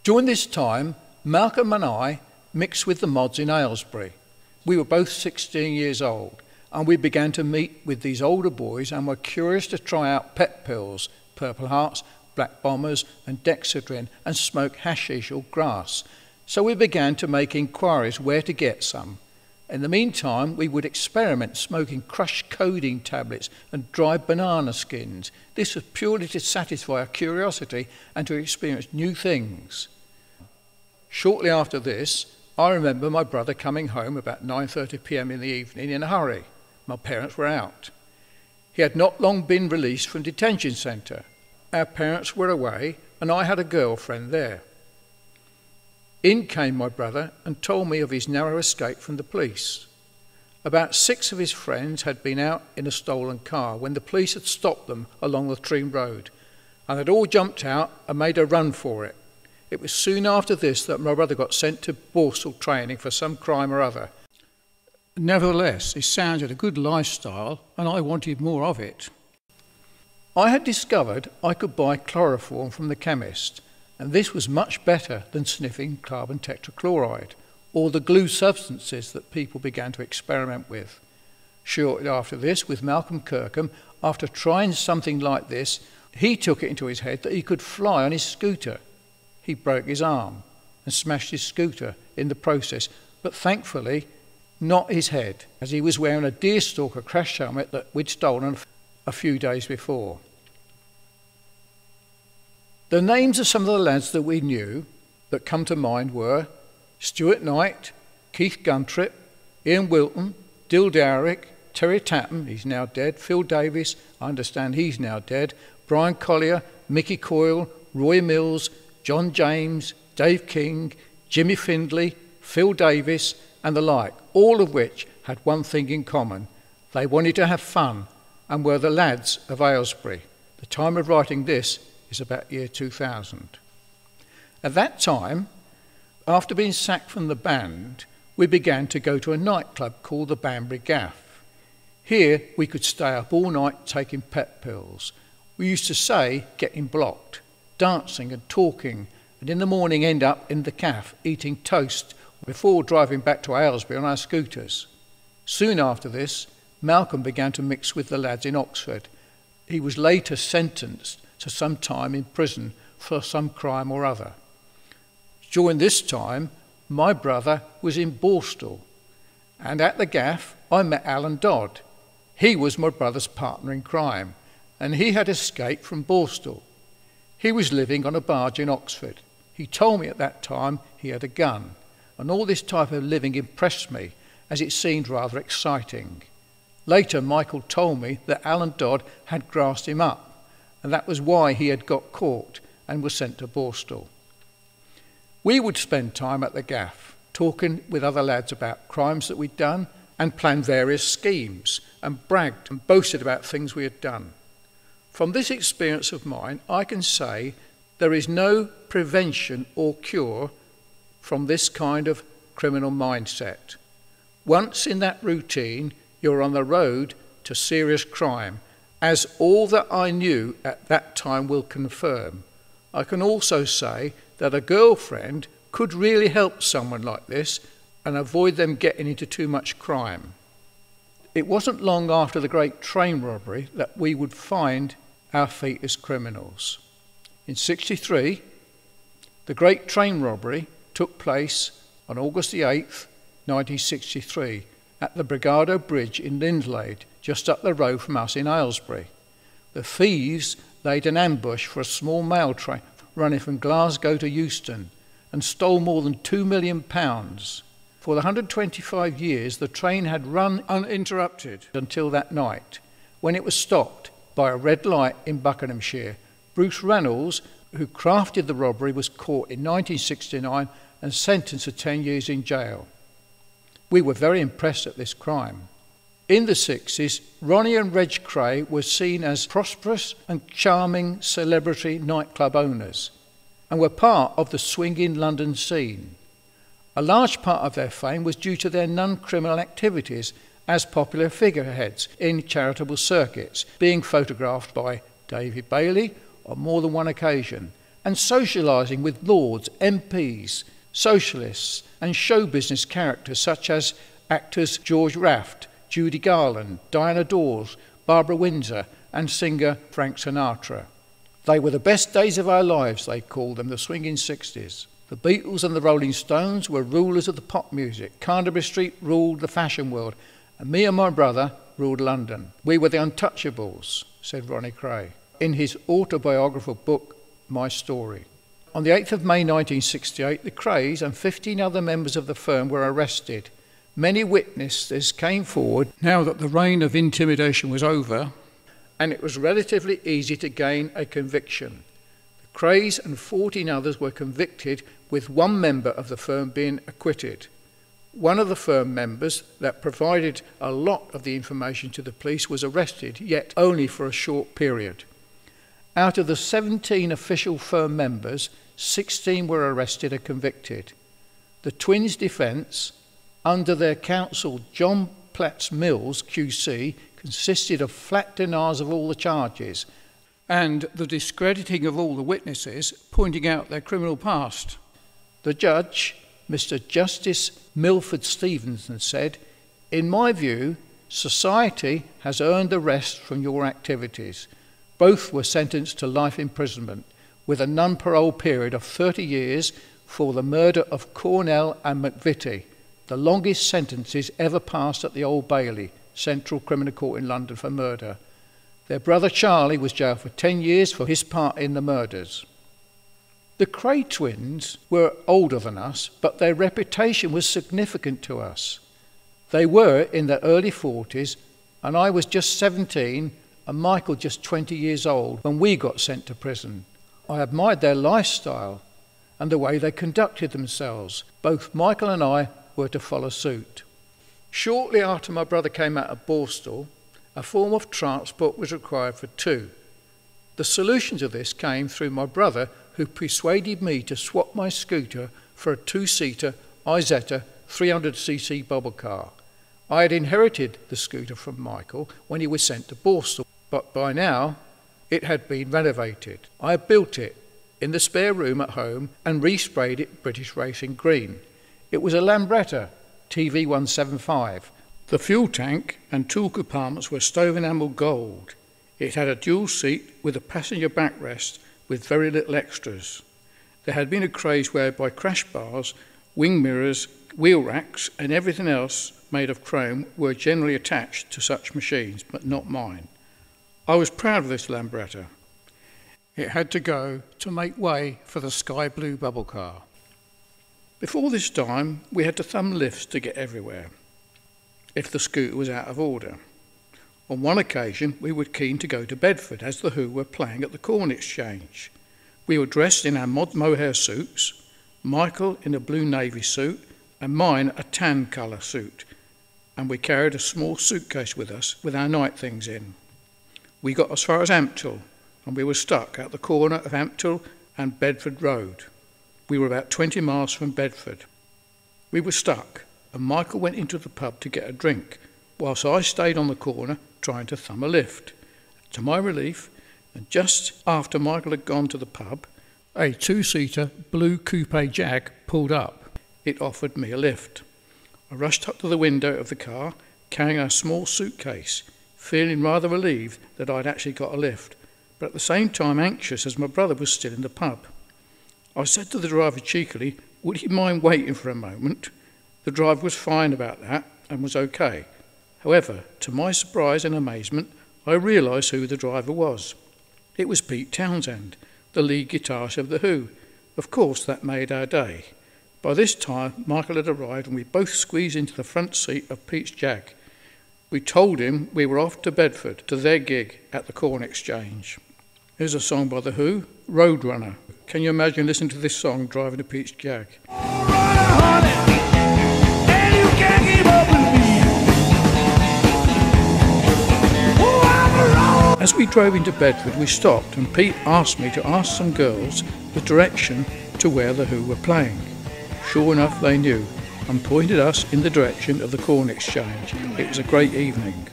During this time, Malcolm and I mixed with the mods in Aylesbury. We were both 16 years old, and we began to meet with these older boys and were curious to try out pet pills, Purple Hearts, Black Bombers and Dexedrine, and smoke hashish or grass. So we began to make inquiries where to get some. In the meantime, we would experiment smoking crushed codeine tablets and dried banana skins. This was purely to satisfy our curiosity and to experience new things. Shortly after this, I remember my brother coming home about 9:30 p.m. in the evening in a hurry. My parents were out. He had not long been released from detention centre. Our parents were away and I had a girlfriend there. In came my brother and told me of his narrow escape from the police. About 6 of his friends had been out in a stolen car when the police had stopped them along the Treen Road, and they'd all jumped out and made a run for it. It was soon after this that my brother got sent to Borstal training for some crime or other. Nevertheless, it sounded a good lifestyle and I wanted more of it. I had discovered I could buy chloroform from the chemist, and this was much better than sniffing carbon tetrachloride or the glue substances that people began to experiment with. Shortly after this, with Malcolm Kirkham, after trying something like this, he took it into his head that he could fly on his scooter. He broke his arm and smashed his scooter in the process, but thankfully not his head, as he was wearing a deerstalker crash helmet that we'd stolen a few days before. The names of some of the lads that we knew that come to mind were Stuart Knight, Keith Guntrip, Ian Wilton, Dill Dowrick, Terry Tapham, he's now dead, Phil Davis, I understand he's now dead, Brian Collier, Mickey Coyle, Roy Mills, John James, Dave King, Jimmy Findlay, Phil Davis and the like, all of which had one thing in common. They wanted to have fun and were the lads of Aylesbury. The time of writing this is about year 2000. At that time, after being sacked from the band, we began to go to a nightclub called the Banbury Gaff. Here we could stay up all night taking pet pills. We used to say getting blocked, dancing and talking, and in the morning end up in the caff eating toast before driving back to Aylesbury on our scooters. Soon after this, Malcolm began to mix with the lads in Oxford. He was later sentenced to some time in prison for some crime or other. During this time, my brother was in Borstal, and at the gaff I met Alan Dodd. He was my brother's partner in crime, and he had escaped from Borstal. He was living on a barge in Oxford. He told me at that time he had a gun, and all this type of living impressed me, as it seemed rather exciting. Later, Michael told me that Alan Dodd had grassed him up, and that was why he had got caught and was sent to Borstal. We would spend time at the gaff, talking with other lads about crimes that we'd done and planned various schemes and bragged and boasted about things we had done. From this experience of mine, I can say there is no prevention or cure from this kind of criminal mindset. Once in that routine, you're on the road to serious crime, as all that I knew at that time will confirm. I can also say that a girlfriend could really help someone like this and avoid them getting into too much crime. It wasn't long after the great train robbery that we would find our feet as criminals. In '63, the great train robbery took place on August the 8th, 1963, at the Brigado Bridge in Lindlade, just up the road from us in Aylesbury. The thieves laid an ambush for a small mail train running from Glasgow to Euston and stole more than £2 million. For the 125 years, the train had run uninterrupted until that night, when it was stopped by a red light in Buckinghamshire. Bruce Reynolds, who crafted the robbery, was caught in 1969 and sentenced to 10 years in jail. We were very impressed at this crime. In the 60s, Ronnie and Reg Cray were seen as prosperous and charming celebrity nightclub owners and were part of the swinging London scene. A large part of their fame was due to their non-criminal activities as popular figureheads in charitable circuits, being photographed by David Bailey on more than one occasion, and socialising with lords, MPs, socialists and show business characters such as actors George Raft, Judy Garland, Diana Dawes, Barbara Windsor and singer Frank Sinatra. They were the best days of our lives, they called them, the swinging 60s. The Beatles and the Rolling Stones were rulers of the pop music. Canterbury Street ruled the fashion world, and me and my brother ruled London. We were the untouchables, said Ronnie Kray in his autobiographical book, My Story. On the 8th of May 1968, the Krays and 15 other members of the firm were arrested. Many witnesses came forward now that the reign of intimidation was over, and it was relatively easy to gain a conviction. The Krays and 14 others were convicted, with one member of the firm being acquitted. One of the firm members that provided a lot of the information to the police was arrested, yet only for a short period. Out of the 17 official firm members, 16 were arrested and convicted. The twins' defence, under their counsel John Platts Mills, QC, consisted of flat denials of all the charges and the discrediting of all the witnesses, pointing out their criminal past. The judge, Mr. Justice Milford Stevenson, said, "In my view, society has earned the rest from your activities." Both were sentenced to life imprisonment, with a non-parole period of 30 years for the murder of Cornell and McVitie, the longest sentences ever passed at the Old Bailey, Central Criminal Court in London, for murder. Their brother Charlie was jailed for 10 years for his part in the murders. The Kray twins were older than us, but their reputation was significant to us. They were in their early 40s, and I was just 17 and Michael just 20 years old when we got sent to prison. I admired their lifestyle and the way they conducted themselves. Both Michael and I were to follow suit. Shortly after my brother came out of Borstal, a form of transport was required for two. The solution to this came through my brother, who persuaded me to swap my scooter for a two-seater Isetta 300cc bubble car. I had inherited the scooter from Michael when he was sent to Borstal, but by now it had been renovated. I had built it in the spare room at home and resprayed it British Racing green. It was a Lambretta TV175. The fuel tank and tool compartments were stove enamel gold. It had a dual seat with a passenger backrest with very little extras. There had been a craze whereby crash bars, wing mirrors, wheel racks and everything else made of chrome were generally attached to such machines, but not mine. I was proud of this Lambretta. It had to go to make way for the sky blue bubble car. Before this time, we had to thumb lifts to get everywhere, if the scooter was out of order. On one occasion, we were keen to go to Bedford, as the Who were playing at the Corn Exchange. We were dressed in our mohair suits, Michael in a blue navy suit, and mine a tan colour suit, and we carried a small suitcase with us with our night things in. We got as far as Ampthill, and we were stuck at the corner of Ampthill and Bedford Road. We were about 20 miles from Bedford. We were stuck, and Michael went into the pub to get a drink, whilst I stayed on the corner trying to thumb a lift. To my relief, and just after Michael had gone to the pub, a two-seater blue coupe Jag pulled up. It offered me a lift. I rushed up to the window of the car, carrying a small suitcase, feeling rather relieved that I'd actually got a lift, but at the same time anxious as my brother was still in the pub. I said to the driver cheekily, "Would he mind waiting for a moment?" The driver was fine about that and was okay. However, to my surprise and amazement, I realised who the driver was. It was Pete Townshend, the lead guitarist of The Who. Of course, that made our day. By this time, Michael had arrived and we both squeezed into the front seat of Pete's Jag. We told him we were off to Bedford to their gig at the Corn Exchange. Here's a song by The Who, Roadrunner. Can you imagine listening to this song driving to Pete's Jag? As we drove into Bedford, we stopped and Pete asked me to ask some girls the direction to where The Who were playing. Sure enough, they knew and pointed us in the direction of the Corn Exchange. It was a great evening.